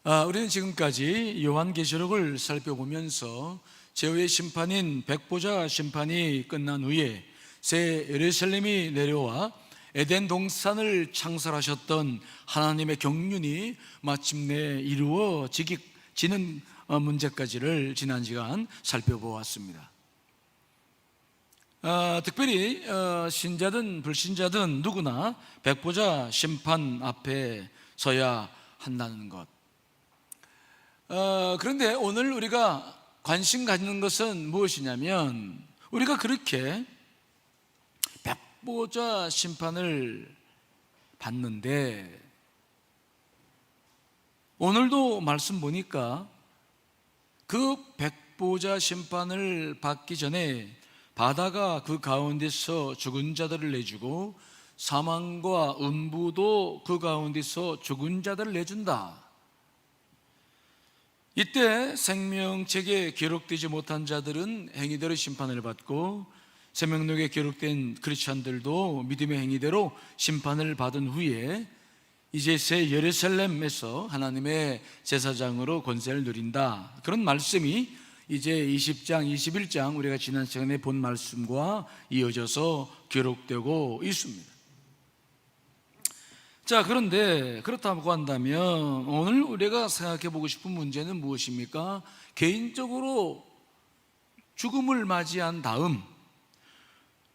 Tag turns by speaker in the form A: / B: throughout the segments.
A: 우리는 지금까지 요한계시록을 살펴보면서 제후의 심판인 백보자 심판이 끝난 후에 새 예루살렘이 내려와 에덴 동산을 창설하셨던 하나님의 경륜이 마침내 이루어지는 문제까지를 지난 시간 살펴보았습니다. 특별히 신자든 불신자든 누구나 백보자 심판 앞에 서야 한다는 것. 그런데 오늘 우리가 관심 갖는 것은 무엇이냐면, 우리가 그렇게 백보자 심판을 받는데, 오늘도 말씀 보니까 그 백보자 심판을 받기 전에 바다가 그 가운데서 죽은 자들을 내주고 사망과 음부도 그 가운데서 죽은 자들을 내준다. 이때 생명책에 기록되지 못한 자들은 행위대로 심판을 받고, 생명록에 기록된 크리스찬들도 믿음의 행위대로 심판을 받은 후에 이제 새 예루살렘에서 하나님의 제사장으로 권세를 누린다. 그런 말씀이 이제 20장, 21장 우리가 지난 시간에 본 말씀과 이어져서 기록되고 있습니다. 자, 그런데 그렇다고 한다면 오늘 우리가 생각해 보고 싶은 문제는 무엇입니까? 개인적으로 죽음을 맞이한 다음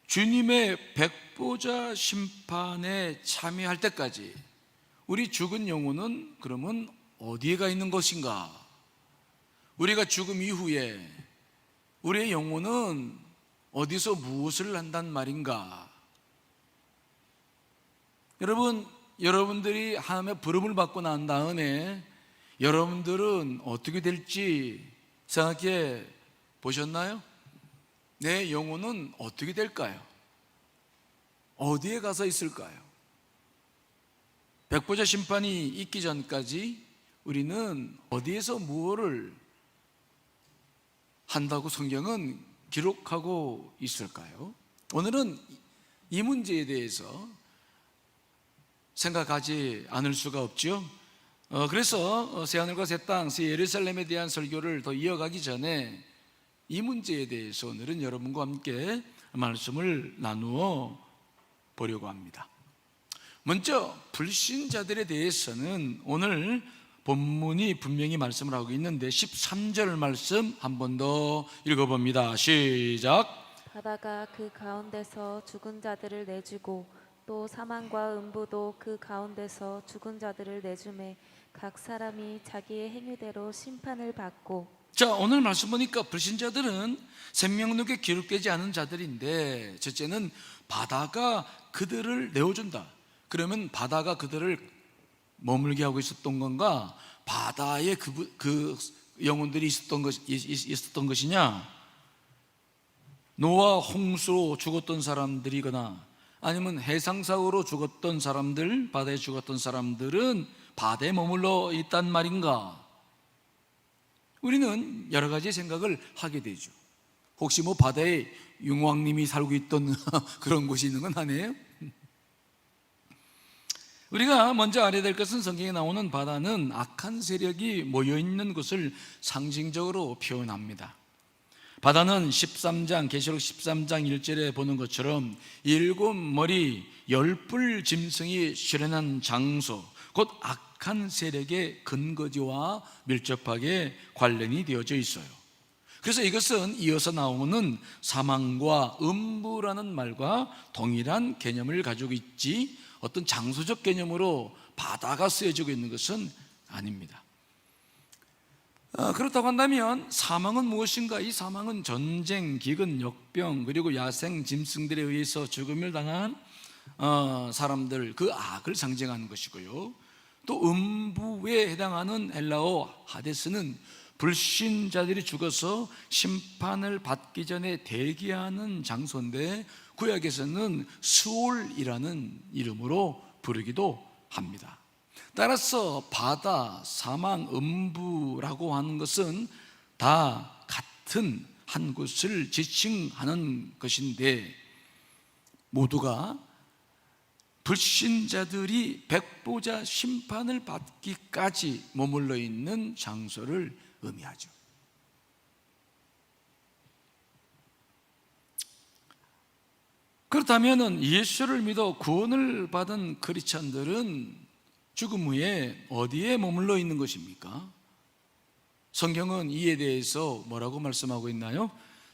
A: 주님의 백보자 심판에 참여할 때까지 우리 죽은 영혼은 그러면 어디에 가 있는 것인가? 우리가 죽음 이후에 우리의 영혼은 어디서 무엇을 한단 말인가? 여러분들이 하나님의 부름을 받고 난 다음에 여러분들은 어떻게 될지 생각해 보셨나요? 내 영혼은 어떻게 될까요? 어디에 가서 있을까요? 백보자 심판이 있기 전까지 우리는 어디에서 무엇을 한다고 성경은 기록하고 있을까요? 오늘은 이 문제에 대해서 생각하지 않을 수가 없죠. 그래서 새하늘과 새 땅, 새 예루살렘에 대한 설교를 더 이어가기 전에 이 문제에 대해서 오늘은 여러분과 함께 말씀을 나누어 보려고 합니다. 먼저 불신자들에 대해서는 오늘 본문이 분명히 말씀을 하고 있는데 13절 말씀 한 번 더 읽어봅니다. 시작.
B: 바다가 그 가운데서 죽은 자들을 내주고 또 사망과 음부도 그 가운데서 죽은 자들을 내주매 각 사람이 자기의 행위대로 심판을 받고.
A: 자, 오늘 말씀 보니까 불신자들은 생명록에 기록되지 않은 자들인데, 첫째는 바다가 그들을 내어준다. 그러면 바다가 그들을 머물게 하고 있었던 건가? 바다에 그 영혼들이 있었던 것이냐? 노아 홍수로 죽었던 사람들이거나 아니면 해상사고로 죽었던 사람들, 바다에 죽었던 사람들은 바다에 머물러 있단 말인가? 우리는 여러 가지 생각을 하게 되죠. 혹시 바다에 용왕님이 살고 있던 그런 곳이 있는 건 아니에요? 우리가 먼저 알아야 될 것은 성경에 나오는 바다는 악한 세력이 모여있는 곳을 상징적으로 표현합니다. 바다는 계시록 13장 1절에 보는 것처럼 7머리 10뿔 짐승이 실현한 장소, 곧 악한 세력의 근거지와 밀접하게 관련이 되어져 있어요. 그래서 이것은 이어서 나오는 사망과 음부라는 말과 동일한 개념을 가지고 있지, 어떤 장소적 개념으로 바다가 쓰여지고 있는 것은 아닙니다. 그렇다고 한다면 사망은 무엇인가? 이 사망은 전쟁, 기근, 역병, 그리고 야생 짐승들에 의해서 죽음을 당한 사람들, 그 악을 상징하는 것이고요. 또 음부에 해당하는 헬라어 하데스는 불신자들이 죽어서 심판을 받기 전에 대기하는 장소인데, 구약에서는 스올이라는 이름으로 부르기도 합니다. 따라서 바다, 사망, 음부라고 하는 것은 다 같은 한 곳을 지칭하는 것인데, 모두가 불신자들이 백보자 심판을 받기까지 머물러 있는 장소를 의미하죠. 그렇다면 예수를 믿어 구원을 받은 크리스찬들은 죽음 후에 어디에 머물러 있는 것입니까? 성경은 이에 대해서 뭐라고 말씀하고 있나요?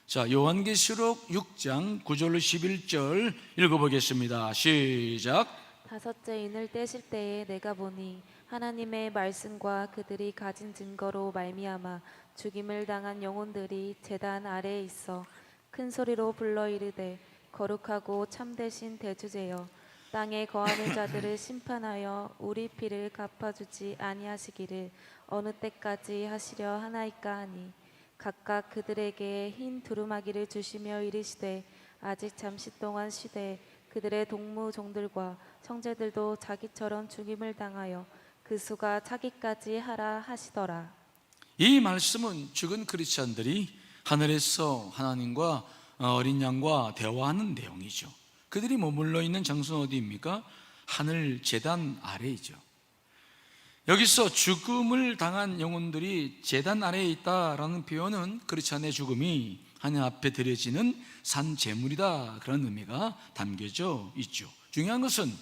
A: 자, 요한계시록 6장 9절로 11절 읽어보겠습니다. 시작.
B: 다섯째 인을 떼실 때에 내가 보니 하나님의 말씀과 그들이 가진 증거로 말미암아 죽임을 당한 영혼들이 제단 아래에 있어 큰 소리로 불러 이르되 거룩하고 참되신 대주제여 땅에 거하는 자들을 심판하여 우리 피를 갚아주지 아니하시기를 어느 때까지 하시려 하나이까 하니 각각 그들에게 흰 두루마기를 주시며 이르시되 아직 잠시 동안 쉬되 그들의 동무 종들과 형제들도 자기처럼 죽임을 당하여 그 수가 차기까지 하라 하시더라.
A: 이 말씀은 죽은 크리스찬들이 하늘에서 하나님과 어린 양과 대화하는 내용이죠. 그들이 머물러 있는 장소는 어디입니까? 하늘 제단 아래이죠. 여기서 죽음을 당한 영혼들이 제단 아래에 있다라는 표현은 크리스찬의 죽음이 하나님 앞에 드려지는 산 제물이다, 그런 의미가 담겨져 있죠. 중요한 것은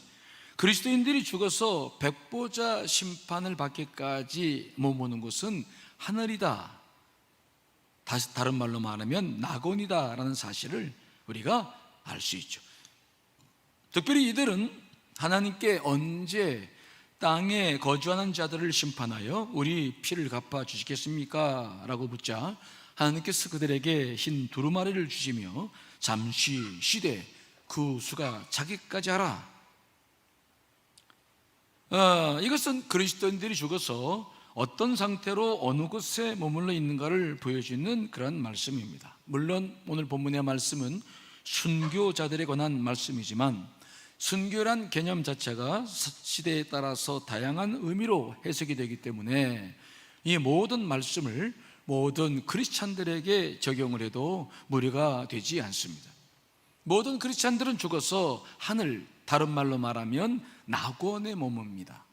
A: 그리스도인들이 죽어서 백보자 심판을 받기까지 머무는 곳은 하늘이다, 다른 말로 말하면 낙원이다 라는 사실을 우리가 알 수 있죠. 특별히 이들은 하나님께 언제 땅에 거주하는 자들을 심판하여 우리 피를 갚아 주시겠습니까? 라고 묻자 하나님께서 그들에게 흰 두루마리를 주시며 잠시 쉬되 그 수가 차기까지 하라. 이것은 그리스도인들이 죽어서 어떤 상태로 어느 곳에 머물러 있는가를 보여주는 그런 말씀입니다. 물론 오늘 본문의 말씀은 순교자들에 관한 말씀이지만 순교란 개념 자체가 시대에 따라서 다양한 의미로 해석이 되기 때문에 이 모든 말씀을 모든 크리스찬들에게 적용을 해도 무리가 되지 않습니다. 모든 크리스찬들은 죽어서 하늘, 다른 말로 말하면 낙원에 머뭅니다.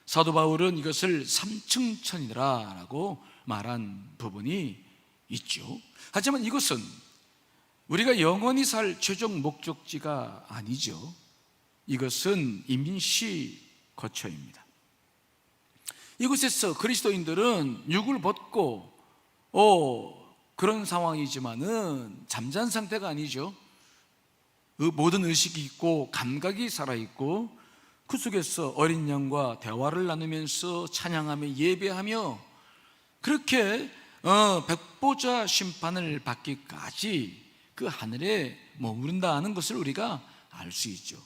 A: 사도 바울은 이것을 삼층천이라고 말한 부분이 있죠. 하지만 이것은 우리가 영원히 살 최종 목적지가 아니죠. 이것은 임시 거처입니다. 이곳에서 그리스도인들은 육을 벗고 그런 상황이지만은 잠잔 상태가 아니죠. 모든 의식이 있고 감각이 살아있고 그 속에서 어린 양과 대화를 나누면서 찬양하며 예배하며 그렇게 백보자 심판을 받기까지 그 하늘에 머무른다는 것을 우리가 알 수 있죠.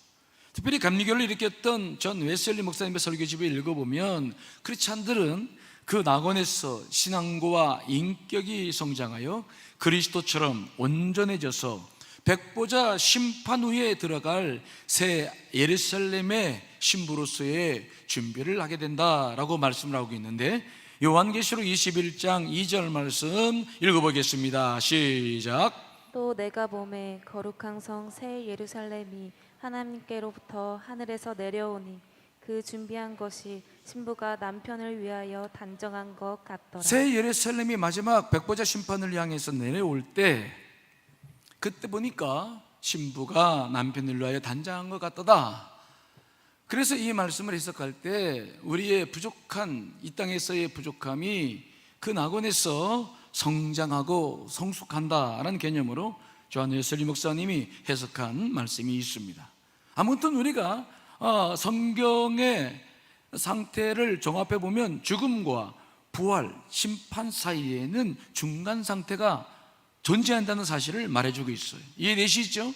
A: 특별히 감리교를 일으켰던 전 웨슬리 목사님의 설교집을 읽어보면 크리스찬들은 그 낙원에서 신앙과 인격이 성장하여 그리스도처럼 온전해져서 백보자 심판 후에 들어갈 새 예루살렘의 신부로서의 준비를 하게 된다라고 말씀을 하고 있는데 요한계시록 21장 2절 말씀 읽어보겠습니다. 시작.
B: 또 내가 보매 거룩한 성 새 예루살렘이 하나님께로부터 하늘에서 내려오니 그 준비한 것이 신부가 남편을 위하여 단정한 것 같더라.
A: 새 예루살렘이 마지막 백보자 심판을 향해서 내려올 때 그때 보니까 신부가 남편을 위하여 단장한 것 같다. 그래서 이 말씀을 해석할 때 우리의 부족한 이 땅에서의 부족함이 그 낙원에서 성장하고 성숙한다라는 개념으로 조한 웨슬리 목사님이 해석한 말씀이 있습니다. 아무튼 우리가 성경의 상태를 종합해 보면 죽음과 부활, 심판 사이에는 중간 상태가 존재한다는 사실을 말해주고 있어요. 이해되시죠?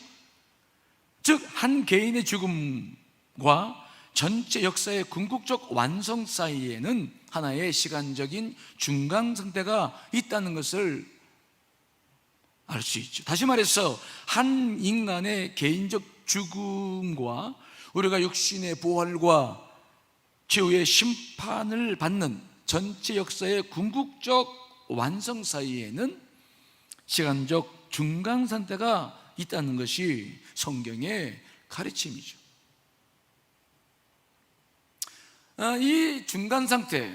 A: 즉 한 개인의 죽음과 전체 역사의 궁극적 완성 사이에는 하나의 시간적인 중간 상태가 있다는 것을 알 수 있죠. 다시 말해서 한 인간의 개인적 죽음과 우리가 육신의 부활과 최후의 심판을 받는 전체 역사의 궁극적 완성 사이에는 시간적 중간 상태가 있다는 것이 성경의 가르침이죠. 이 중간 상태,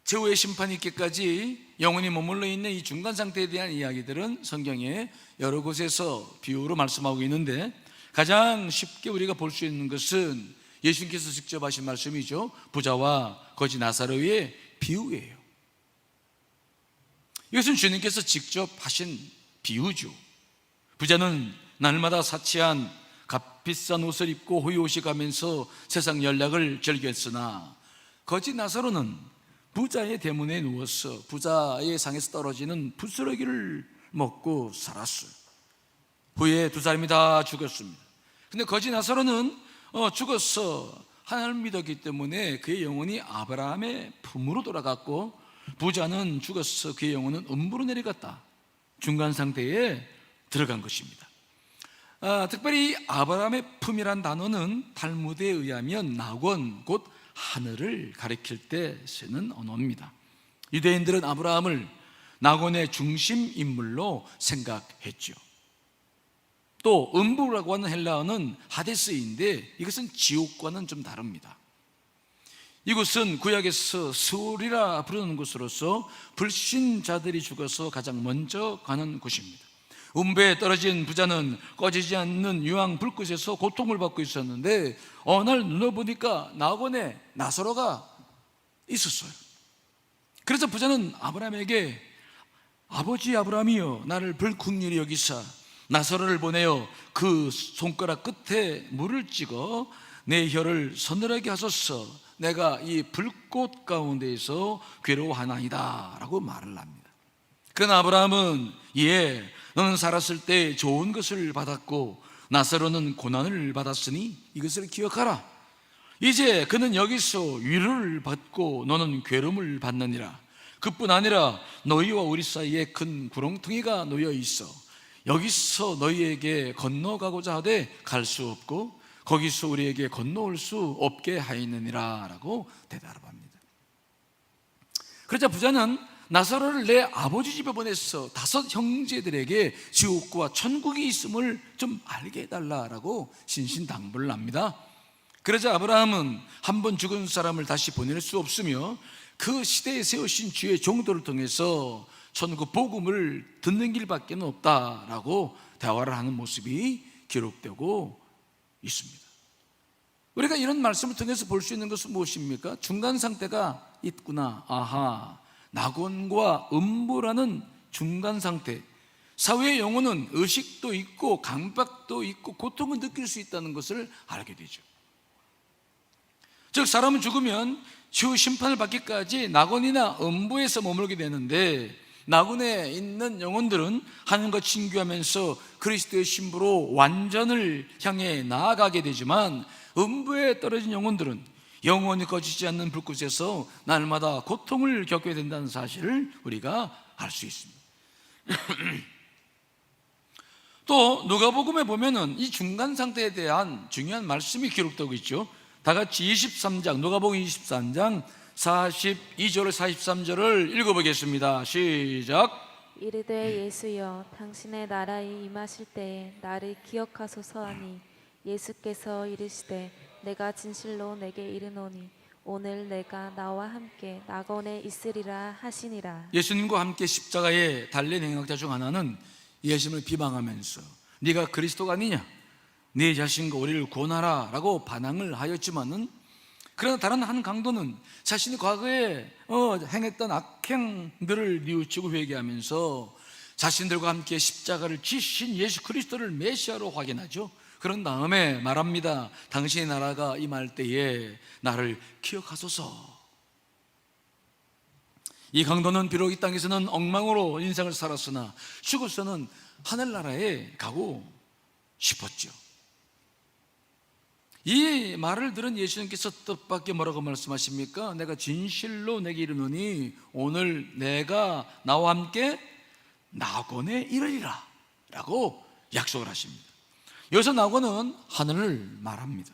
A: 최후의 심판이 있기까지 영혼이 머물러 있는 이 중간 상태에 대한 이야기들은 성경에 여러 곳에서 비유로 말씀하고 있는데, 가장 쉽게 우리가 볼 수 있는 것은 예수님께서 직접 하신 말씀이죠. 부자와 거지 나사로의 비유예요. 이것은 주님께서 직접 하신 비유죠. 부자는 날마다 사치한 값비싼 옷을 입고 호의호식하면서 세상 연락을 즐겼으나, 거지 나사로는 부자의 대문에 누워서 부자의 상에서 떨어지는 부스러기를 먹고 살았어요. 후에 두 사람이 다 죽었습니다. 근데 거지 나사로는 죽어서 하나님을 믿었기 때문에 그의 영혼이 아브라함의 품으로 돌아갔고, 부자는 죽어서 그의 영혼은 음부로 내려갔다. 중간 상태에 들어간 것입니다. 특별히 아브라함의 품이란 단어는 탈무드에 의하면 낙원, 곧 하늘을 가리킬 때 쓰는 언어입니다. 유대인들은 아브라함을 낙원의 중심 인물로 생각했죠. 또 음부라고 하는 헬라어는 하데스인데 이것은 지옥과는 좀 다릅니다. 이곳은 구약에서 스올이라 부르는 곳으로서 불신자들이 죽어서 가장 먼저 가는 곳입니다. 음부에 떨어진 부자는 꺼지지 않는 유황 불꽃에서 고통을 받고 있었는데, 어느 날 눈을 보니까 낙원에 나사로가 있었어요. 그래서 부자는 아브라함에게, 아버지 아브라함이여, 나를 불국률이 여기사 나사로를 보내어 그 손가락 끝에 물을 찍어 내 혀를 서늘하게 하소서, 내가 이 불꽃 가운데에서 괴로워하나이다 라고 말을 합니다. 그러나 아브라함은, 예, 너는 살았을 때 좋은 것을 받았고 나사로는 고난을 받았으니 이것을 기억하라. 이제 그는 여기서 위로를 받고 너는 괴로움을 받느니라. 그뿐 아니라 너희와 우리 사이에 큰 구렁텅이가 놓여 있어 여기서 너희에게 건너가고자 하되 갈 수 없고 거기서 우리에게 건너올 수 없게 하였느니라 라고 대답합니다. 그러자 부자는 나사로를 내 아버지 집에 보내서 5 형제들에게 지옥과 천국이 있음을 좀 알게 해달라라고 신신당부를 합니다. 그러자 아브라함은 한 번 죽은 사람을 다시 보낼 수 없으며 그 시대에 세우신 주의 종도를 통해서 천국 복음을 듣는 길밖에 없다라고 대화를 하는 모습이 기록되고 있습니다. 우리가 이런 말씀을 통해서 볼 수 있는 것은 무엇입니까? 중간 상태가 있구나. 아하, 낙원과 음부라는 중간 상태, 사회의 영혼은 의식도 있고 강박도 있고 고통을 느낄 수 있다는 것을 알게 되죠. 즉 사람은 죽으면 최후 심판을 받기까지 낙원이나 음부에서 머물게 되는데, 낙원에 있는 영혼들은 하나님과 친교하면서 그리스도의 신부로 완전을 향해 나아가게 되지만, 음부에 떨어진 영혼들은 영원히 꺼지지 않는 불꽃에서 날마다 고통을 겪게 된다는 사실을 우리가 알 수 있습니다. 또 누가복음에 보면은 이 중간 상태에 대한 중요한 말씀이 기록되고 있죠. 다 같이 23장, 누가복음 23장 42절 43절을 읽어보겠습니다. 시작.
B: 이르되 예수여, 당신의 나라에 임하실 때에 나를 기억하소서 하니, 예수께서 이르시되 내가 진실로 내게 이르노니 오늘 내가 나와 함께 낙원에 있으리라 하시니라.
A: 예수님과 함께 십자가에 달린 행악자 중 하나는 예수님을 비방하면서 네가 그리스도가 아니냐, 네 자신과 우리를 구원하라 라고 반항을 하였지만은, 그러나 다른 한 강도는 자신이 과거에 행했던 악행들을 뉘우치고 회개하면서 자신들과 함께 십자가를 지신 예수 그리스도를 메시아로 확인하죠. 그런 다음에 말합니다. 당신의 나라가 임할 때에 나를 기억하소서. 이 강도는 비록 이 땅에서는 엉망으로 인생을 살았으나 죽어서는 하늘나라에 가고 싶었죠. 이 말을 들은 예수님께서 뜻밖의 뭐라고 말씀하십니까? 내가 진실로 내게 이르노니 오늘 내가 나와 함께 낙원에 이르리라 라고 약속을 하십니다. 여기서 낙원은 하늘을 말합니다.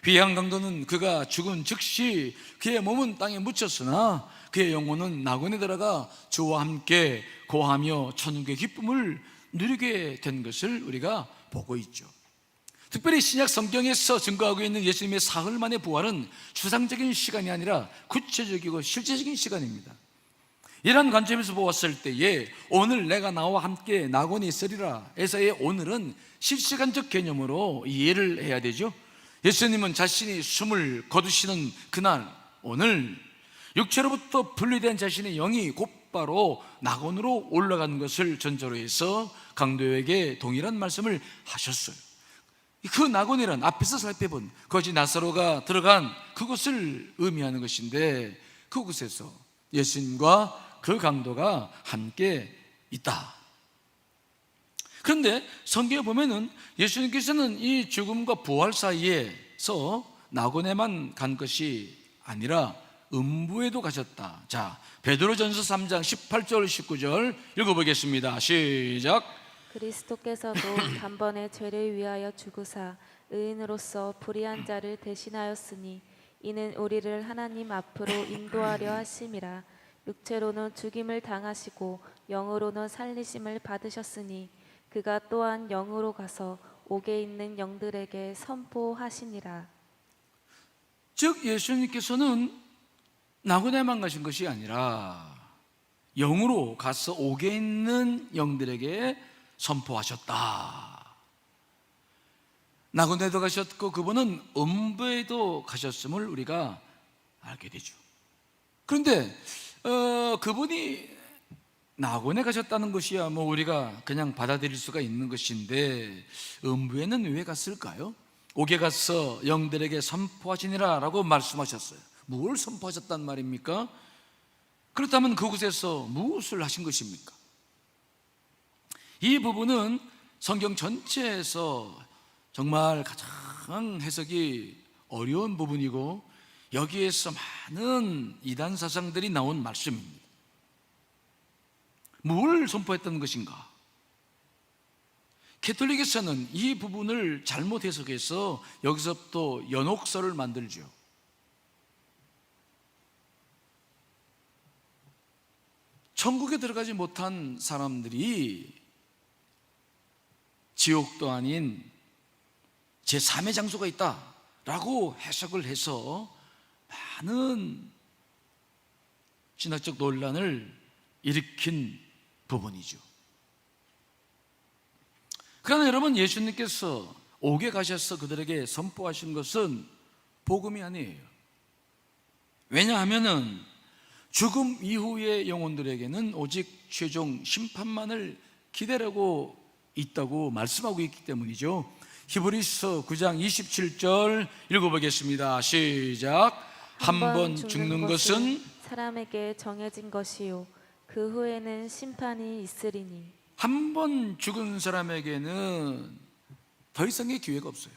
A: 휘양 강도는 그가 죽은 즉시 그의 몸은 땅에 묻혔으나 그의 영혼은 낙원에 들어가 주와 함께 거하며 천국의 기쁨을 누리게 된 것을 우리가 보고 있죠. 특별히 신약 성경에서 증거하고 있는 예수님의 사흘 만의 부활은 추상적인 시간이 아니라 구체적이고 실제적인 시간입니다. 이런 관점에서 보았을 때에 오늘 내가 나와 함께 낙원에 있으리라 에서의 오늘은 실시간적 개념으로 이해를 해야 되죠. 예수님은 자신이 숨을 거두시는 그날 오늘 육체로부터 분리된 자신의 영이 곧바로 낙원으로 올라간 것을 전제로 해서 강도에게 동일한 말씀을 하셨어요. 그 낙원이란 앞에서 살펴본 거지 나사로가 들어간 그곳을 의미하는 것인데, 그곳에서 예수님과 그 강도가 함께 있다. 그런데 성경에 보면은 예수님께서는 이 죽음과 부활 사이에서 낙원에만 간 것이 아니라 음부에도 가셨다. 자, 베드로전서 3장 18절 19절 읽어보겠습니다. 시작.
B: 그리스도께서도 단번에 죄를 위하여 죽으사 의인으로서 불의한 자를 대신하였으니 이는 우리를 하나님 앞으로 인도하려 하심이라. 육체로는 죽임을 당하시고 영으로는 살리심을 받으셨으니 그가 또한 영으로 가서 옥에 있는 영들에게 선포하시니라.
A: 즉 예수님께서는 낙원에만 가신 것이 아니라 영으로 가서 옥에 있는 영들에게 선포하셨다. 낙원에도 가셨고 그분은 음부에도 가셨음을 우리가 알게 되죠. 그런데 그분이 낙원에 가셨다는 것이야 뭐 우리가 그냥 받아들일 수가 있는 것인데, 음부에는 왜 갔을까요? 옥에 가서 영들에게 선포하시니라 라고 말씀하셨어요. 뭘 선포하셨단 말입니까? 그렇다면 그곳에서 무엇을 하신 것입니까? 이 부분은 성경 전체에서 정말 가장 해석이 어려운 부분이고 여기에서 많은 이단 사상들이 나온 말씀입니다. 뭘 선포했던 것인가? 캐톨릭에서는 이 부분을 잘못 해석해서 여기서부터 연옥설을 만들죠. 천국에 들어가지 못한 사람들이 지옥도 아닌 제3의 장소가 있다라고 해석을 해서 많은 신학적 논란을 일으킨 부분이죠. 그러나 여러분, 예수님께서 옥에 가셔서 그들에게 선포하신 것은 복음이 아니에요. 왜냐하면은 죽음 이후의 영혼들에게는 오직 최종 심판만을 기다리고 있다고 말씀하고 있기 때문이죠. 히브리서 9장 27절 읽어보겠습니다. 시작. 한 번 죽는 것은
B: 사람에게 정해진 것이요 그 후에는 심판이 있으리니.
A: 한 번 죽은 사람에게는 더 이상의 기회가 없어요.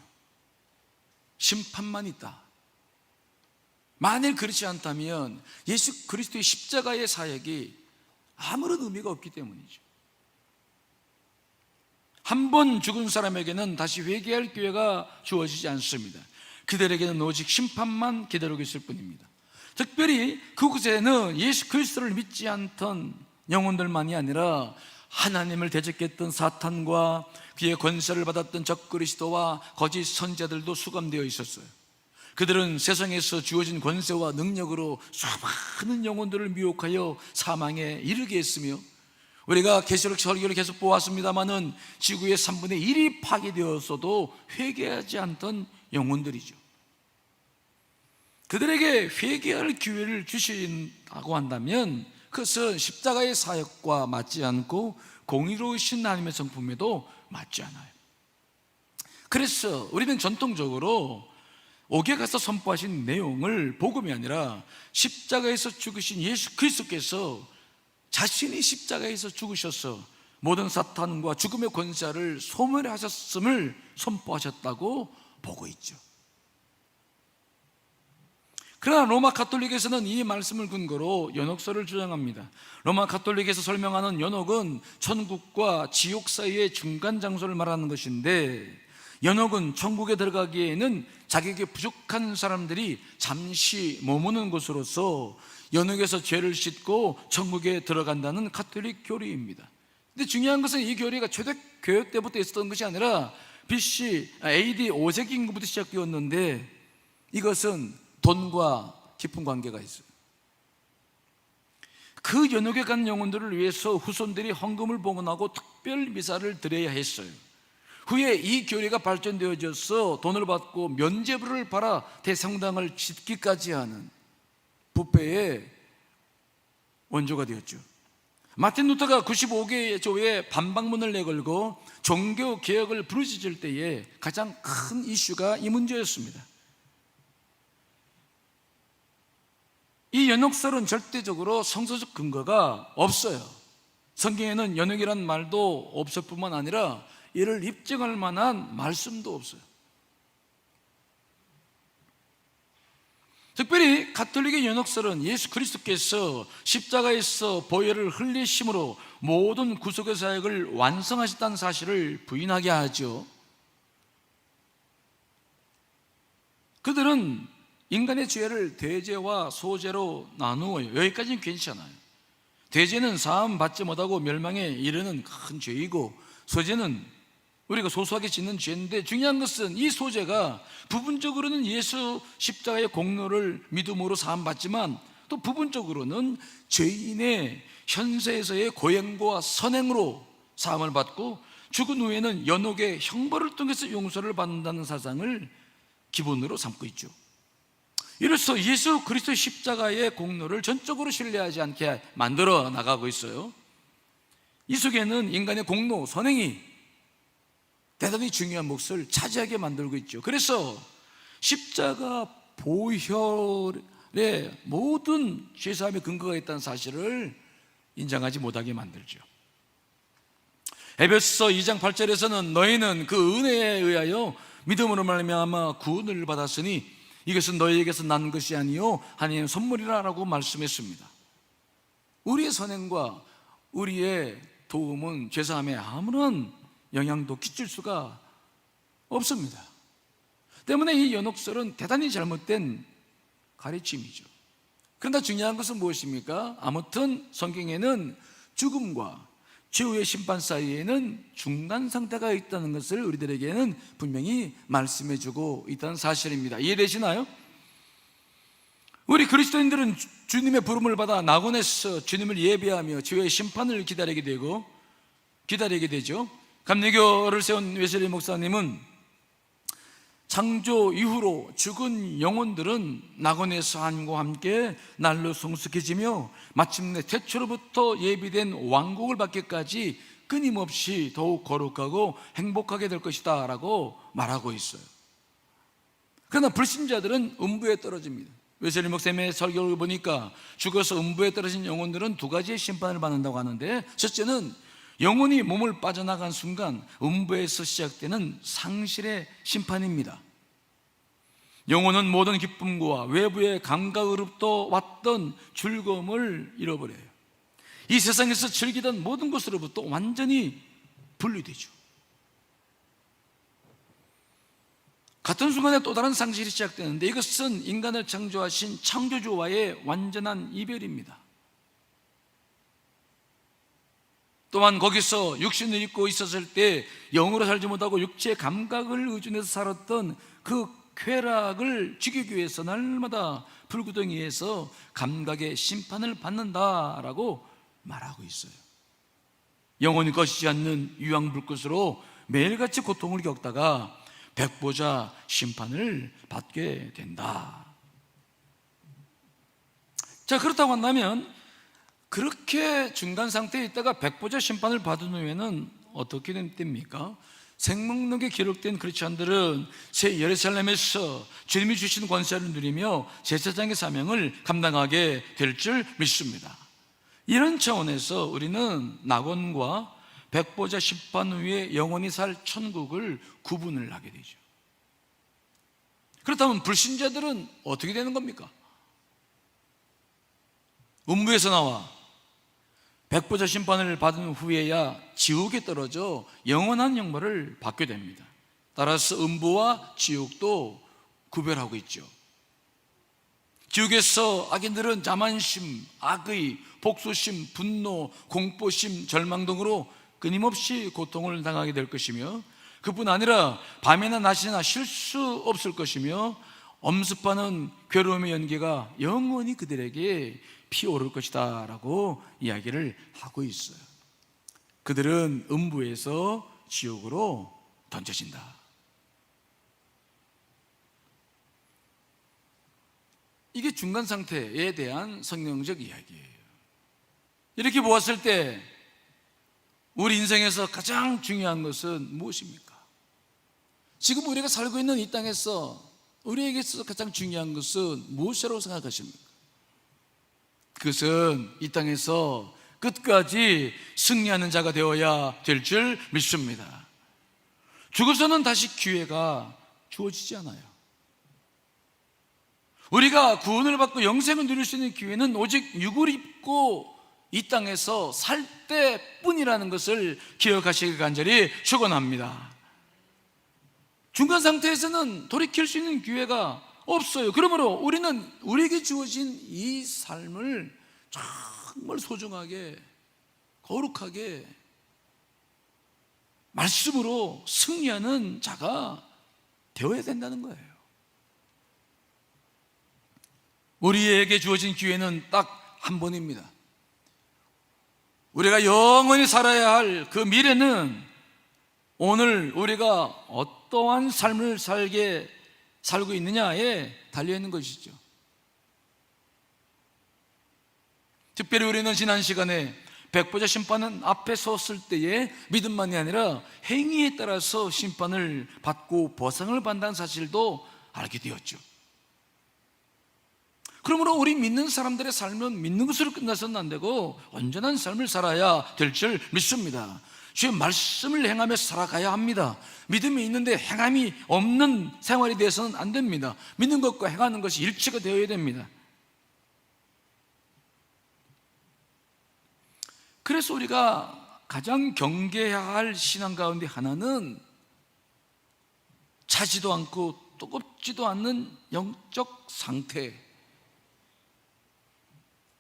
A: 심판만 있다. 만일 그렇지 않다면 예수 그리스도의 십자가의 사역이 아무런 의미가 없기 때문이죠. 한 번 죽은 사람에게는 다시 회개할 기회가 주어지지 않습니다. 그들에게는 오직 심판만 기다리고 있을 뿐입니다. 특별히 그곳에는 예수 그리스도를 믿지 않던 영혼들만이 아니라 하나님을 대적했던 사탄과 그의 권세를 받았던 적그리스도와 거짓 선지자들도 수감되어 있었어요. 그들은 세상에서 주어진 권세와 능력으로 수많은 영혼들을 미혹하여 사망에 이르게 했으며, 우리가 계시록 설교를 계속 보았습니다마는 지구의 3분의 1이 파괴되었어도 회개하지 않던 영혼들이죠. 그들에게 회개할 기회를 주신다고 한다면 그것은 십자가의 사역과 맞지 않고 공의로우신 하나님의 성품에도 맞지 않아요. 그래서 우리는 전통적으로 옥에 가서 선포하신 내용을 복음이 아니라 십자가에서 죽으신 예수 그리스도께서 자신이 십자가에서 죽으셔서 모든 사탄과 죽음의 권세를 소멸하셨음을 선포하셨다고 보고 있죠. 그러나 로마 가톨릭에서는 이 말씀을 근거로 연옥설을 주장합니다. 로마 가톨릭에서 설명하는 연옥은 천국과 지옥 사이의 중간 장소를 말하는 것인데, 연옥은 천국에 들어가기에는 자격이 부족한 사람들이 잠시 머무는 곳으로서 연옥에서 죄를 씻고 천국에 들어간다는 가톨릭 교리입니다. 근데 중요한 것은 이 교리가 초대교회 때부터 있었던 것이 아니라 AD 5세기부터 시작되었는데 이것은 돈과 깊은 관계가 있어요. 그 연옥에 간 영혼들을 위해서 후손들이 헌금을 봉헌하고 특별 미사를 드려야 했어요. 후에 이 교리가 발전되어져서 돈을 받고 면죄부를 받아 대성당을 짓기까지 하는 부패의 원조가 되었죠. 마틴 루터가 95개 교회에 반박문을 내걸고 종교 개혁을 부르짖을 때에 가장 큰 이슈가 이 문제였습니다. 이 연옥설은 절대적으로 성서적 근거가 없어요. 성경에는 연옥이란 말도 없을 뿐만 아니라 이를 입증할 만한 말씀도 없어요. 특별히 가톨릭의 연옥설은 예수 그리스도께서 십자가에서 보혈을 흘리심으로 모든 구속의 사역을 완성하셨다는 사실을 부인하게 하죠. 그들은 인간의 죄를 대죄와 소죄로 나누어요. 여기까지는 괜찮아요. 대죄는 사함 받지 못하고 멸망에 이르는 큰 죄이고, 소죄는 우리가 소소하게 짓는 죄인데, 중요한 것은 이 소죄가 부분적으로는 예수 십자가의 공로를 믿음으로 사함 받지만 또 부분적으로는 죄인의 현세에서의 고행과 선행으로 사함을 받고 죽은 후에는 연옥의 형벌을 통해서 용서를 받는다는 사상을 기본으로 삼고 있죠. 이로써 예수 그리스도 십자가의 공로를 전적으로 신뢰하지 않게 만들어 나가고 있어요. 이 속에는 인간의 공로, 선행이 대단히 중요한 몫을 차지하게 만들고 있죠. 그래서 십자가 보혈의 모든 죄사함의 근거가 있다는 사실을 인정하지 못하게 만들죠. 에베소서 2장 8절에서는 너희는 그 은혜에 의하여 믿음으로 말미암아 구원을 받았으니 이것은 너희에게서 난 것이 아니요 하나님의 선물이라고 말씀했습니다. 우리의 선행과 우리의 도움은 죄사함에 아무런 영향도 끼칠 수가 없습니다. 때문에 이 연옥설은 대단히 잘못된 가르침이죠. 그러나 중요한 것은 무엇입니까? 아무튼 성경에는 죽음과 최후의 심판 사이에는 중간 상태가 있다는 것을 우리들에게는 분명히 말씀해주고 있다는 사실입니다. 이해되시나요? 우리 그리스도인들은 주님의 부름을 받아 낙원에서 주님을 예배하며 최후의 심판을 기다리게 되죠. 감리교를 세운 웨슬리 목사님은 창조 이후로 죽은 영혼들은 낙원에서 하나님과 함께 날로 성숙해지며 마침내 태초로부터 예비된 왕국을 받기까지 끊임없이 더욱 거룩하고 행복하게 될 것이다 라고 말하고 있어요. 그러나 불신자들은 음부에 떨어집니다. 웨슬리 목사님의 설교를 보니까 죽어서 음부에 떨어진 영혼들은 두 가지의 심판을 받는다고 하는데, 첫째는 영혼이 몸을 빠져나간 순간 음부에서 시작되는 상실의 심판입니다. 영혼은 모든 기쁨과 외부의 감각으로부터 왔던 즐거움을 잃어버려요. 이 세상에서 즐기던 모든 것으로부터 완전히 분리되죠. 같은 순간에 또 다른 상실이 시작되는데, 이것은 인간을 창조하신 창조주와의 완전한 이별입니다. 또한 거기서 육신을 입고 있었을 때 영으로 살지 못하고 육체의 감각을 의존해서 살았던 그 쾌락을 죽이기 위해서 날마다 불구덩이에서 감각의 심판을 받는다라고 말하고 있어요. 영혼이 거치지 않는 유황불꽃으로 매일같이 고통을 겪다가 백보자 심판을 받게 된다. 자, 그렇다고 한다면 그렇게 중간 상태에 있다가 백보자 심판을 받은 후에는 어떻게 됩니까? 생명록에 기록된 크리스천들은 새 예루살렘에서 주님이 주신 권세를 누리며 제사장의 사명을 감당하게 될 줄 믿습니다. 이런 차원에서 우리는 낙원과 백보자 심판 후에 영원히 살 천국을 구분을 하게 되죠. 그렇다면 불신자들은 어떻게 되는 겁니까? 음부에서 나와 백보자 심판을 받은 후에야 지옥에 떨어져 영원한 형벌을 받게 됩니다. 따라서 음부와 지옥도 구별하고 있죠. 지옥에서 악인들은 자만심, 악의, 복수심, 분노, 공포심, 절망 등으로 끊임없이 고통을 당하게 될 것이며, 그뿐 아니라 밤이나 낮이나 쉴 수 없을 것이며 엄습하는 괴로움의 연기가 영원히 그들에게 피어오를 것이다 라고 이야기를 하고 있어요. 그들은 음부에서 지옥으로 던져진다. 이게 중간 상태에 대한 성경적 이야기예요. 이렇게 보았을 때 우리 인생에서 가장 중요한 것은 무엇입니까? 지금 우리가 살고 있는 이 땅에서 우리에게 있어서 가장 중요한 것은 무엇이라고 생각하십니까? 그것은 이 땅에서 끝까지 승리하는 자가 되어야 될 줄 믿습니다. 죽어서는 다시 기회가 주어지지 않아요. 우리가 구원을 받고 영생을 누릴 수 있는 기회는 오직 육을 입고 이 땅에서 살 때뿐이라는 것을 기억하시길 간절히 축원합니다. 중간 상태에서는 돌이킬 수 있는 기회가 없어요. 그러므로 우리는 우리에게 주어진 이 삶을 정말 소중하게, 거룩하게 말씀으로 승리하는 자가 되어야 된다는 거예요. 우리에게 주어진 기회는 딱 한 번입니다. 우리가 영원히 살아야 할 그 미래는 오늘 우리가 어떠한 삶을 살고 있느냐에 달려있는 것이죠. 특별히 우리는 지난 시간에 백보자 심판은 앞에 섰을 때의 믿음만이 아니라 행위에 따라서 심판을 받고 보상을 받는다는 사실도 알게 되었죠. 그러므로 우리 믿는 사람들의 삶은 믿는 것으로 끝나서는 안 되고 온전한 삶을 살아야 될 줄 믿습니다. 주의 말씀을 행하며 살아가야 합니다. 믿음이 있는데 행함이 없는 생활이 되어서는 안 됩니다. 믿는 것과 행하는 것이 일치가 되어야 됩니다. 그래서 우리가 가장 경계해야 할 신앙 가운데 하나는 차지도 않고 뜨겁지도 않는 영적 상태,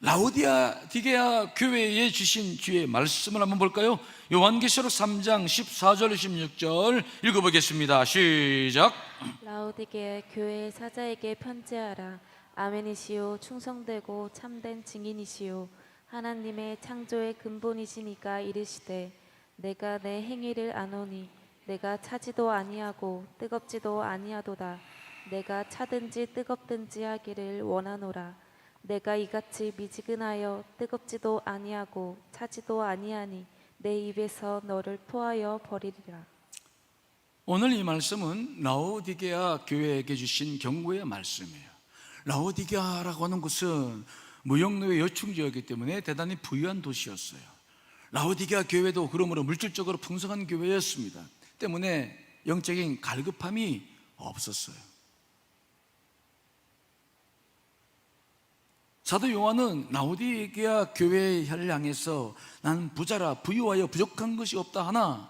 A: 라오디게아 교회에 주신 주의 말씀을 한번 볼까요? 요한계시록 3장 14절 16절 읽어보겠습니다. 시작.
B: 라오디게아 교회의 사자에게 편지하라. 아멘이시오, 충성되고 참된 증인이시오, 하나님의 창조의 근본이시니까 이르시되 내가 내 행위를 아노니 내가 차지도 아니하고 뜨겁지도 아니하도다. 내가 차든지 뜨겁든지 하기를 원하노라. 내가 이같이 미지근하여 뜨겁지도 아니하고 차지도 아니하니 내 입에서 너를 토하여 버리리라.
A: 오늘 이 말씀은 라오디게아 교회에게 주신 경고의 말씀이에요. 라오디게아라고 하는 곳은 무역로의 요충지였기 때문에 대단히 부유한 도시였어요. 라오디게아 교회도 그러므로 물질적으로 풍성한 교회였습니다. 때문에 영적인 갈급함이 없었어요. 사도 요한은 라오디게아 교회를 향해서 나는 부자라 부유하여 부족한 것이 없다 하나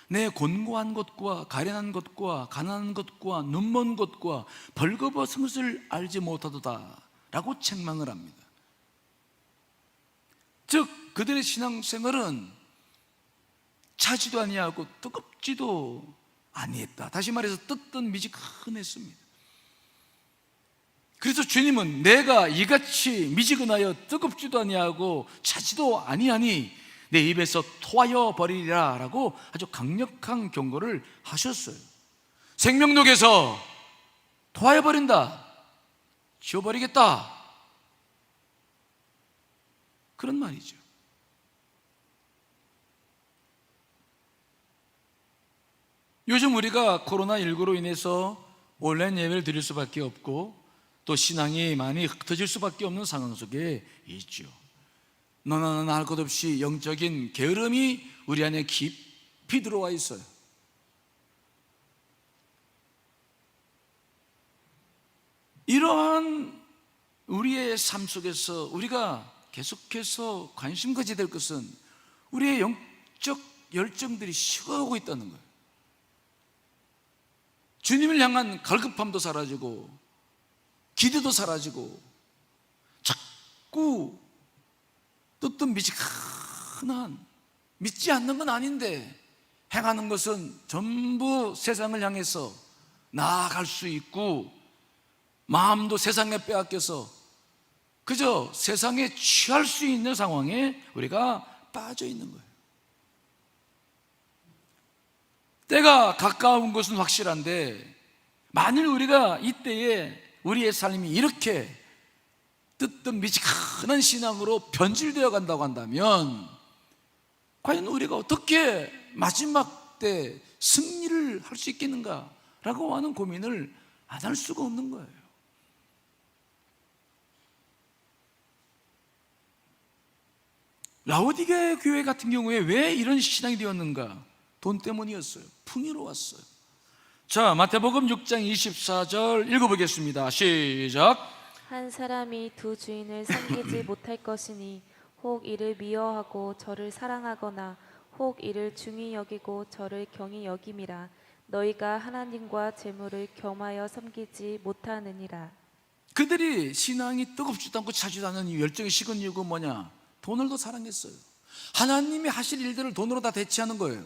A: 내 곤고한 것과 가련한 것과 가난한 것과 눈먼 것과 벌거벗은 것을 알지 못하도다 라고 책망을 합니다. 즉 그들의 신앙생활은 차지도 아니하고 뜨겁지도 아니했다. 다시 말해서 뜨뜻 미지근했습니다. 그래서 주님은 내가 이같이 미지근하여 뜨겁지도 아니하고 차지도 아니하니 내 입에서 토하여 버리리라 라고 아주 강력한 경고를 하셨어요. 생명록에서 토하여 버린다, 지워버리겠다, 그런 말이죠. 요즘 우리가 코로나19로 인해서 온라인 예배를 드릴 수밖에 없고 또 신앙이 많이 흩어질 수밖에 없는 상황 속에 있죠. 너나 나나 할 것 없이 영적인 게으름이 우리 안에 깊이 들어와 있어요. 이러한 우리의 삶 속에서 우리가 계속해서 관심 가져야 될 것은 우리의 영적 열정들이 식어가고 있다는 거예요. 주님을 향한 갈급함도 사라지고 기대도 사라지고 자꾸 뜨뜻 미지근한, 믿지 않는 건 아닌데 행하는 것은 전부 세상을 향해서 나아갈 수 있고, 마음도 세상에 빼앗겨서 그저 세상에 취할 수 있는 상황에 우리가 빠져 있는 거예요. 때가 가까운 것은 확실한데, 만일 우리가 이때에 우리의 삶이 이렇게 뜨뜻 미지근한 신앙으로 변질되어 간다고 한다면, 과연 우리가 어떻게 마지막 때 승리를 할 수 있겠는가라고 하는 고민을 안 할 수가 없는 거예요. 라오디게 교회 같은 경우에 왜 이런 신앙이 되었는가? 돈 때문이었어요. 풍요로웠어요. 자, 마태복음 6장 24절 읽어보겠습니다. 시작.
B: 한 사람이 두 주인을 섬기지 못할 것이니 혹 이를 미워하고 저를 사랑하거나 혹 이를 중히 여기고 저를 경히 여김이라. 너희가 하나님과 재물을 겸하여 섬기지 못하느니라.
A: 그들이 신앙이 뜨겁지도 않고 차지도 않은 이유, 열정이 식은 이유가 뭐냐? 돈을 더 사랑했어요. 하나님이 하실 일들을 돈으로 다 대체하는 거예요.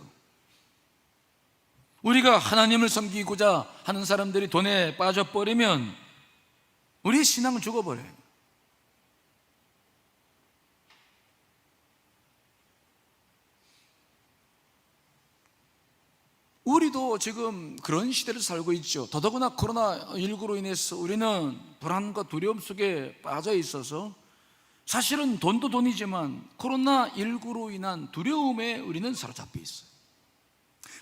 A: 우리가 하나님을 섬기고자 하는 사람들이 돈에 빠져버리면 우리의 신앙은 죽어버려요. 우리도 지금 그런 시대를 살고 있죠. 더더구나 코로나19로 인해서 우리는 불안과 두려움 속에 빠져 있어서, 사실은 돈도 돈이지만 코로나19로 인한 두려움에 우리는 사로잡혀 있어요.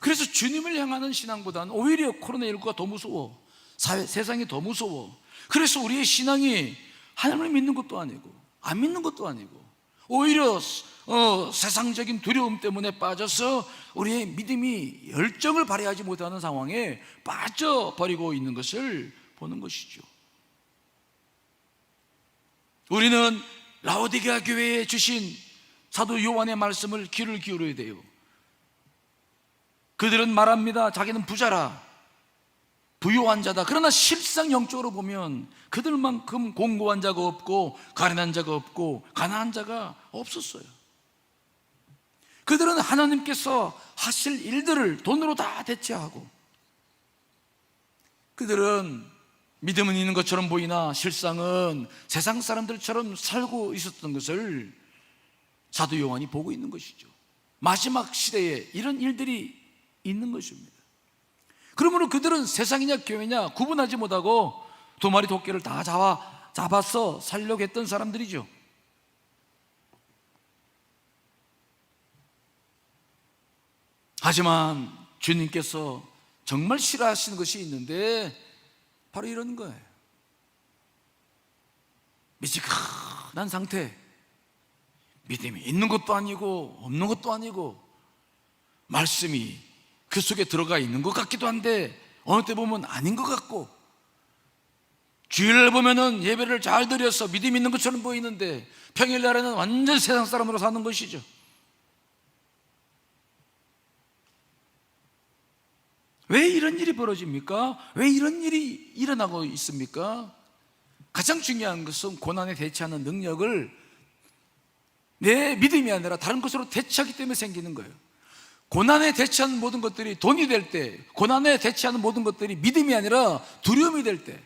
A: 그래서 주님을 향하는 신앙보다는 오히려 코로나19가 더 무서워, 세상이 더 무서워. 그래서 우리의 신앙이 하나님을 믿는 것도 아니고 안 믿는 것도 아니고, 오히려 세상적인 두려움 때문에 빠져서 우리의 믿음이 열정을 발휘하지 못하는 상황에 빠져버리고 있는 것을 보는 것이죠. 우리는 라오디게아 교회에 주신 사도 요한의 말씀을 귀를 기울여야 돼요. 그들은 말합니다. 자기는 부자라, 부유한 자다. 그러나 실상 영적으로 보면 그들만큼 공고한 자가 없고 가련한 자가 없고 가난한 자가 없었어요. 그들은 하나님께서 하실 일들을 돈으로 다 대체하고, 그들은 믿음은 있는 것처럼 보이나 실상은 세상 사람들처럼 살고 있었던 것을 사도 요한이 보고 있는 것이죠. 마지막 시대에 이런 일들이 있는 것입니다. 그러므로 그들은 세상이냐 교회냐 구분하지 못하고 두 마리 토끼를 다 잡아서 살려고 했던 사람들이죠. 하지만 주님께서 정말 싫어하시는 것이 있는데 바로 이런 거예요. 미지근한 상태, 믿음이 있는 것도 아니고 없는 것도 아니고, 말씀이 그 속에 들어가 있는 것 같기도 한데 어느 때 보면 아닌 것 같고, 주일날 보면은 예배를 잘 드려서 믿음 있는 것처럼 보이는데 평일날에는 완전 세상 사람으로 사는 것이죠. 왜 이런 일이 벌어집니까? 왜 이런 일이 일어나고 있습니까? 가장 중요한 것은 고난에 대처하는 능력을 내 믿음이 아니라 다른 것으로 대처하기 때문에 생기는 거예요. 고난에 대처하는 모든 것들이 돈이 될 때, 고난에 대처하는 모든 것들이 믿음이 아니라 두려움이 될 때,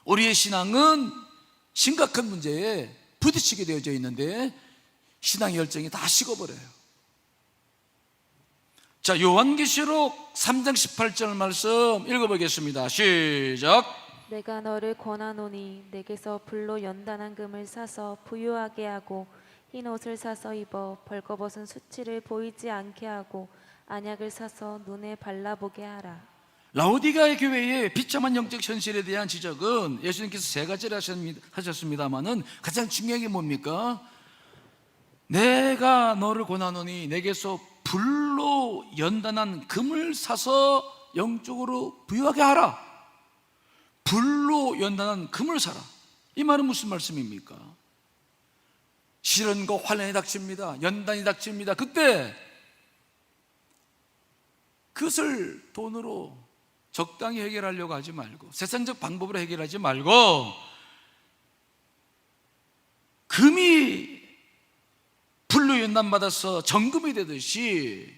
A: 우리의 신앙은 심각한 문제에 부딪히게 되어져 있는데 신앙의 열정이 다 식어버려요. 자, 요한계시록 3장 18절 말씀 읽어보겠습니다. 시작.
B: 내가 너를 권하노니 내게서 불로 연단한 금을 사서 부유하게 하고 흰 옷을 사서 입어 벌거벗은 수치를 보이지 않게 하고 안약을 사서 눈에 발라보게 하라.
A: 라오디게아 교회의 비참한 영적 현실에 대한 지적은 예수님께서 세 가지를 하셨습니다만은 가장 중요한 게 뭡니까? 내가 너를 권하노니 내게서 불로 연단한 금을 사서 영적으로 부유하게 하라. 불로 연단한 금을 사라. 이 말은 무슨 말씀입니까? 시련과 환난이 닥칩니다. 연단이 닥칩니다. 그때 그것을 돈으로 적당히 해결하려고 하지 말고, 세상적 방법으로 해결하지 말고, 금이 불로 연단받아서 정금이 되듯이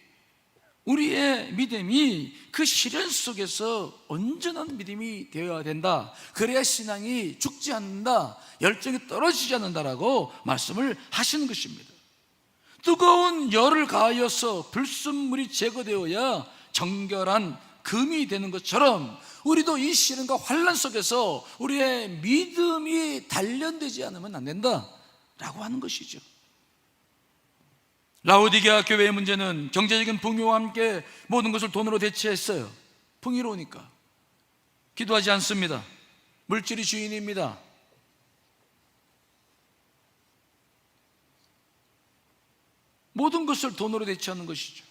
A: 우리의 믿음이 그 시련 속에서 온전한 믿음이 되어야 된다. 그래야 신앙이 죽지 않는다, 열정이 떨어지지 않는다라고 말씀을 하시는 것입니다. 뜨거운 열을 가하여서 불순물이 제거되어야 정결한 금이 되는 것처럼 우리도 이 시련과 환난 속에서 우리의 믿음이 단련되지 않으면 안 된다라고 하는 것이죠. 라오디게아 교회의 문제는 경제적인 풍요와 함께 모든 것을 돈으로 대체했어요. 풍요로우니까 기도하지 않습니다. 물질이 주인입니다. 모든 것을 돈으로 대체하는 것이죠.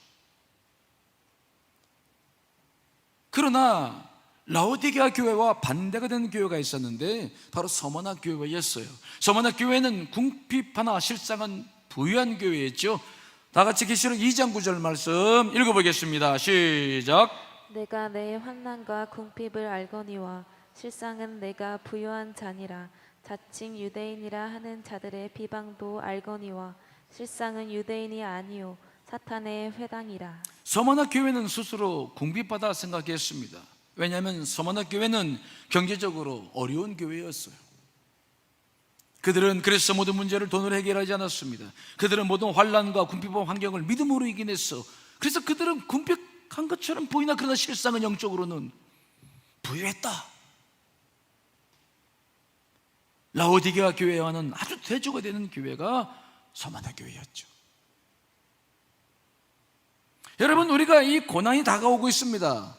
A: 그러나 라오디게아 교회와 반대가 되는 교회가 있었는데 바로 서머나 교회였어요. 서머나 교회는 궁핍하나 실상은 부유한 교회였죠. 다 같이 계시록 2장 9절 말씀 읽어보겠습니다. 시작.
B: 내가 내 환난과 궁핍을 알거니와 실상은 내가 부유한 자니라. 자칭 유대인이라 하는 자들의 비방도 알거니와 실상은 유대인이 아니요 사탄의 회당이라.
A: 서머나 교회는 스스로 궁핍하다 생각했습니다. 왜냐하면 서머나 교회는 경제적으로 어려운 교회였어요. 그들은 그래서 모든 문제를 돈으로 해결하지 않았습니다. 그들은 모든 환난과 궁핍한 환경을 믿음으로 이겨냈어. 그래서 그들은 궁핍한 것처럼 보이나 그러나 실상은 영적으로는 부유했다. 라오디게아 교회와는 아주 대조가 되는 교회가 서머나 교회였죠. 여러분, 우리가 이 고난이 다가오고 있습니다.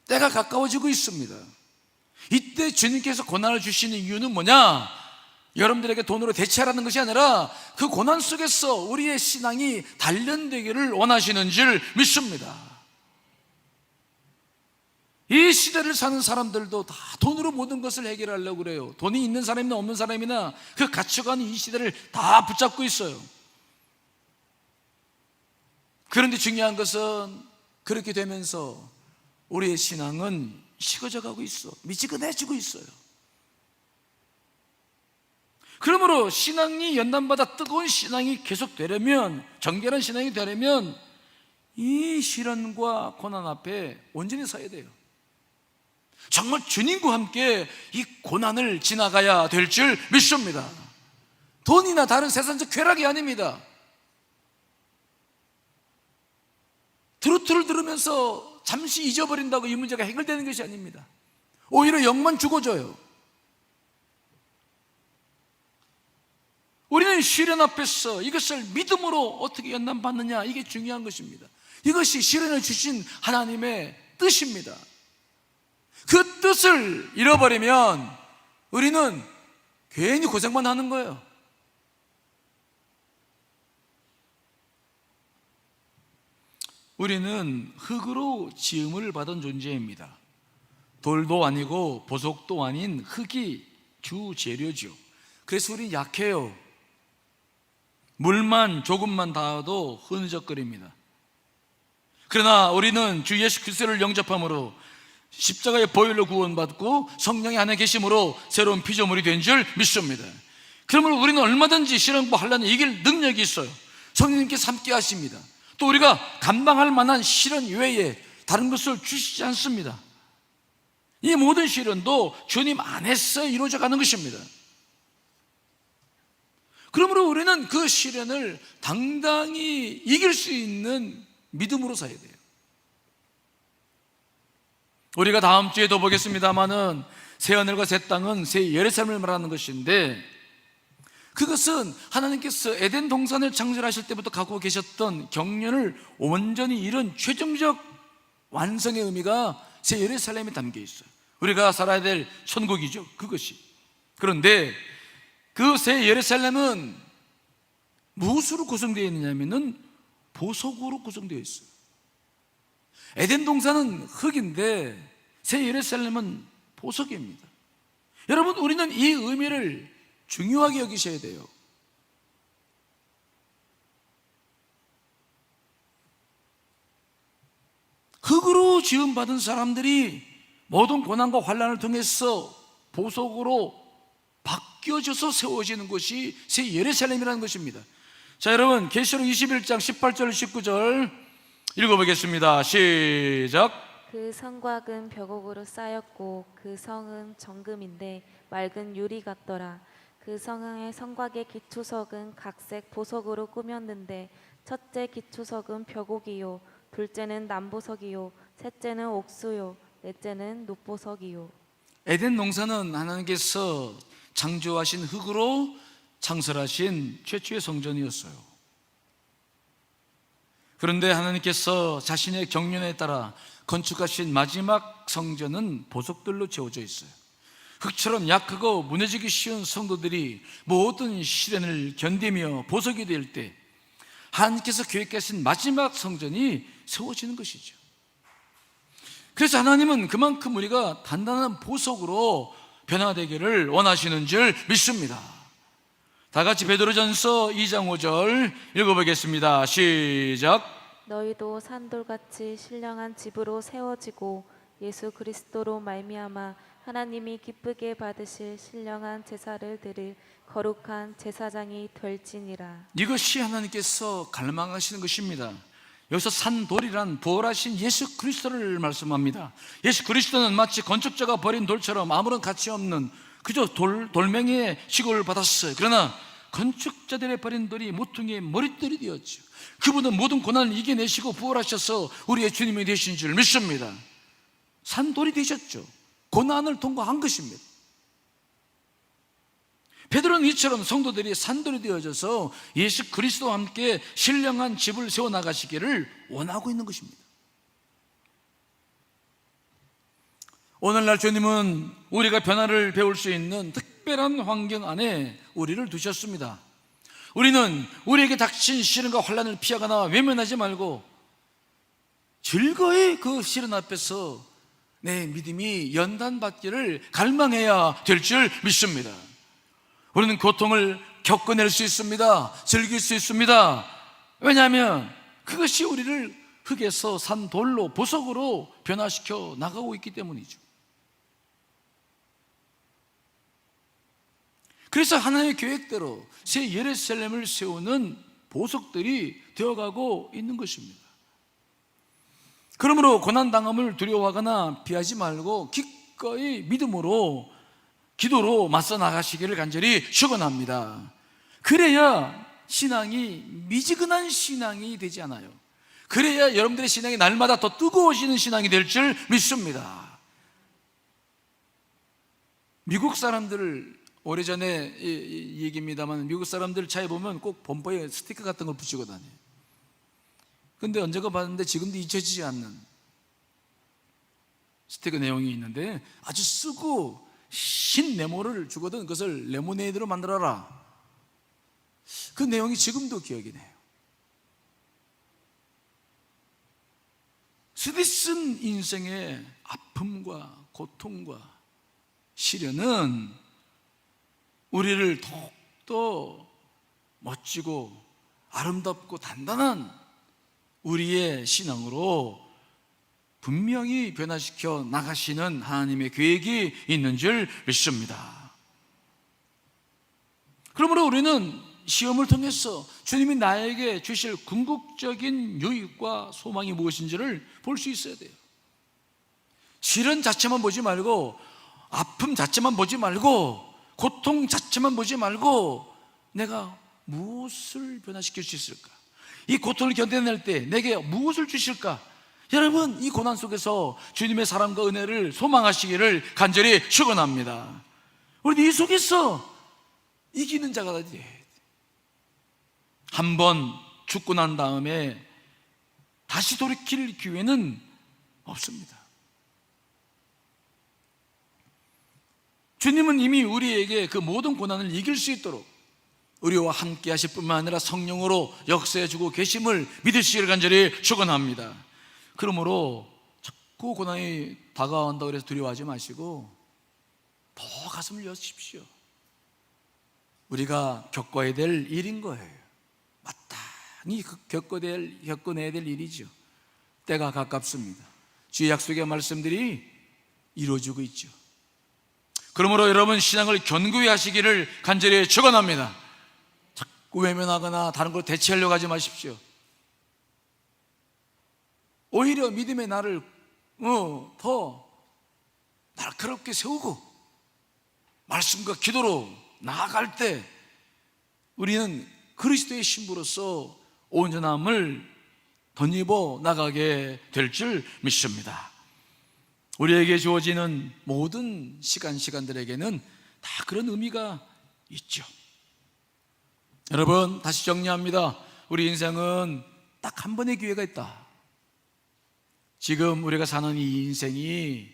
A: 때가 가까워지고 있습니다. 이때 주님께서 고난을 주시는 이유는 뭐냐? 여러분들에게 돈으로 대체하라는 것이 아니라 그 고난 속에서 우리의 신앙이 단련되기를 원하시는 줄 믿습니다. 이 시대를 사는 사람들도 다 돈으로 모든 것을 해결하려고 그래요. 돈이 있는 사람이나 없는 사람이나 그 갇혀가는 이 시대를 다 붙잡고 있어요. 그런데 중요한 것은 그렇게 되면서 우리의 신앙은 식어져 가고 있어. 미지근해지고 있어요. 그러므로 신앙이 연단받아 뜨거운 신앙이 계속되려면, 정결한 신앙이 되려면 이 시련과 고난 앞에 온전히 서야 돼요. 정말 주님과 함께 이 고난을 지나가야 될 줄 믿습니다. 돈이나 다른 세상적 쾌락이 아닙니다. 트로트를 들으면서 잠시 잊어버린다고 이 문제가 해결되는 것이 아닙니다. 오히려 영만 죽어져요. 우리는 시련 앞에서 이것을 믿음으로 어떻게 연단받느냐, 이게 중요한 것입니다. 이것이 시련을 주신 하나님의 뜻입니다. 그 뜻을 잃어버리면 우리는 괜히 고생만 하는 거예요. 우리는 흙으로 지음을 받은 존재입니다. 돌도 아니고 보석도 아닌 흙이 주 재료죠. 그래서 우리는 약해요. 물만 조금만 닿아도 흐느적거립니다. 그러나 우리는 주 예수 그리스도를 영접함으로 십자가의 보혈로 구원받고 성령이 안에 계심으로 새로운 피조물이 된 줄 믿습니다. 그러므로 우리는 얼마든지 시련과 환난을 이길 능력이 있어요. 성령님께서 함께 하십니다. 또 우리가 감당할 만한 시련 외에 다른 것을 주시지 않습니다. 이 모든 시련도 주님 안에서 이루어져 가는 것입니다. 그러므로 우리는 그 시련을 당당히 이길 수 있는 믿음으로 살아야 돼요. 우리가 다음 주에도 보겠습니다마는 새하늘과 새 땅은 새 예루살렘을 말하는 것인데, 그것은 하나님께서 에덴 동산을 창조하실 때부터 갖고 계셨던 경륜을 온전히 이룬 최종적 완성의 의미가 새 예루살렘에 담겨 있어요. 우리가 살아야 될 천국이죠, 그것이. 그런데 그 새 예루살렘은 무엇으로 구성되어 있느냐면은 보석으로 구성되어 있어요. 에덴 동산은 흙인데 새 예루살렘은 보석입니다. 여러분, 우리는 이 의미를 중요하게 여기셔야 돼요. 흙으로 지음받은 사람들이 모든 고난과 환난을 통해서 보석으로 바뀌어져서 세워지는 것이 새 예루살렘이라는 것입니다. 자, 여러분, 계시록 21장 18절 19절 읽어보겠습니다. 시작.
B: 그 성곽은 벽옥으로 쌓였고 그 성은 정금인데 맑은 유리 같더라. 그 성의 성곽의 기초석은 각색 보석으로 꾸몄는데 첫째 기초석은 벽옥이요, 둘째는 남보석이요, 셋째는 옥수요, 넷째는 눕보석이요.
A: 에덴 농사는 하나님께서 창조하신 흙으로 창설하신 최초의 성전이었어요. 그런데 하나님께서 자신의 경륜에 따라 건축하신 마지막 성전은 보석들로 채워져 있어요. 흙처럼 약하고 무너지기 쉬운 성도들이 모든 시련을 견디며 보석이 될 때 하나님께서 계획하신 마지막 성전이 세워지는 것이죠. 그래서 하나님은 그만큼 우리가 단단한 보석으로 변화되기를 원하시는 줄 믿습니다. 다 같이 베드로전서 2장 5절 읽어보겠습니다. 시작.
B: 너희도 산돌같이 신령한 집으로 세워지고 예수 그리스도로 말미암아 하나님이 기쁘게 받으실 신령한 제사를 드릴 거룩한 제사장이 될지니라.
A: 이것이 하나님께서 갈망하시는 것입니다. 여기서 산돌이란 부활하신 예수 그리스도를 말씀합니다. 예수 그리스도는 마치 건축자가 버린 돌처럼 아무런 가치 없는 그저 돌멩이의 취급을 받았어요. 그러나 건축자들의 버린 돌이 모퉁이의 머릿돌이 되었죠. 그분은 모든 고난을 이겨내시고 부활하셔서 우리의 주님이 되신 줄 믿습니다. 산돌이 되셨죠. 고난을 통과한 것입니다. 베드로는 이처럼 성도들이 산돌이 되어져서 예수 그리스도와 함께 신령한 집을 세워나가시기를 원하고 있는 것입니다. 오늘날 주님은 우리가 변화를 배울 수 있는 특별한 환경 안에 우리를 두셨습니다. 우리는 우리에게 닥친 시련과 환난을 피하거나 외면하지 말고 즐거이 그 시련 앞에서 내 믿음이 연단받기를 갈망해야 될 줄 믿습니다. 우리는 고통을 겪어낼 수 있습니다. 즐길 수 있습니다. 왜냐하면 그것이 우리를 흙에서 산 돌로 보석으로 변화시켜 나가고 있기 때문이죠. 그래서 하나님의 계획대로 새 예루살렘을 세우는 보석들이 되어가고 있는 것입니다. 그러므로 고난당함을 두려워하거나 피하지 말고 기꺼이 믿음으로 기도로 맞서 나가시기를 간절히 축원합니다. 그래야 신앙이 미지근한 신앙이 되지 않아요. 그래야 여러분들의 신앙이 날마다 더 뜨거워지는 신앙이 될 줄 믿습니다. 미국 사람들을 오래전에 얘기입니다만 미국 사람들 차에 보면 꼭 범퍼에 스티커 같은 걸 붙이고 다녀요. 근데 언제가 봤는데 지금도 잊혀지지 않는 스티커 내용이 있는데 아주 쓰고 신 네모를 주거든 그것을 레모네이드로 만들어라. 그 내용이 지금도 기억이 나요. 쓰디쓴 인생의 아픔과 고통과 시련은 우리를 더욱더 멋지고 아름답고 단단한 우리의 신앙으로 분명히 변화시켜 나가시는 하나님의 계획이 있는 줄 믿습니다. 그러므로 우리는 시험을 통해서 주님이 나에게 주실 궁극적인 유익과 소망이 무엇인지를 볼 수 있어야 돼요. 시련 자체만 보지 말고 아픔 자체만 보지 말고 고통 자체만 보지 말고 내가 무엇을 변화시킬 수 있을까? 이 고통을 견뎌낼 때 내게 무엇을 주실까? 여러분, 이 고난 속에서 주님의 사랑과 은혜를 소망하시기를 간절히 축원합니다. 우리 이 속에서 이기는 자가 돼야 돼. 한 번 죽고 난 다음에 다시 돌이킬 기회는 없습니다. 주님은 이미 우리에게 그 모든 고난을 이길 수 있도록 우리와 함께 하실 뿐만 아니라 성령으로 역사해주고 계심을 믿으시기를 간절히 축원합니다. 그러므로 자꾸 고난이 다가온다고 해서 두려워하지 마시고 더 가슴을 여십시오. 우리가 겪어야 될 일인 거예요. 마땅히 겪어내야 될 일이죠. 때가 가깝습니다. 주의 약속의 말씀들이 이루어지고 있죠. 그러므로 여러분 신앙을 견고히 하시기를 간절히 축원합니다. 자꾸 외면하거나 다른 걸 대체하려고 하지 마십시오. 오히려 믿음의 나를 더 날카롭게 세우고 말씀과 기도로 나아갈 때 우리는 그리스도의 신부로서 온전함을 덧입어 나가게 될 줄 믿습니다. 우리에게 주어지는 모든 시간들에게는 다 그런 의미가 있죠. 여러분, 다시 정리합니다. 우리 인생은 딱 한 번의 기회가 있다. 지금 우리가 사는 이 인생이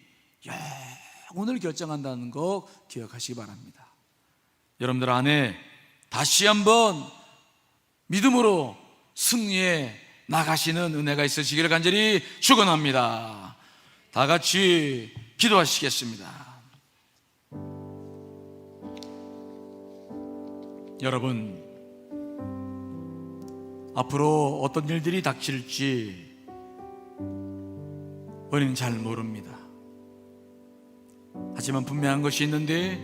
A: 영혼을 결정한다는 거 기억하시기 바랍니다. 여러분들 안에 다시 한번 믿음으로 승리해 나가시는 은혜가 있으시기를 간절히 축원합니다. 다 같이 기도하시겠습니다. 여러분, 앞으로 어떤 일들이 닥칠지 우리는 잘 모릅니다. 하지만 분명한 것이 있는데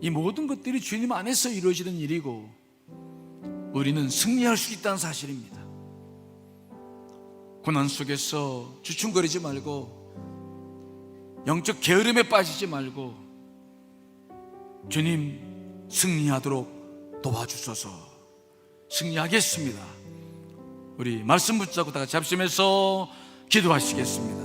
A: 이 모든 것들이 주님 안에서 이루어지는 일이고 우리는 승리할 수 있다는 사실입니다. 고난 속에서 주춤거리지 말고 영적 게으름에 빠지지 말고 주님 승리하도록 도와주소서. 승리하겠습니다. 우리 말씀 붙잡고 다 같이 합심해서 기도하시겠습니다.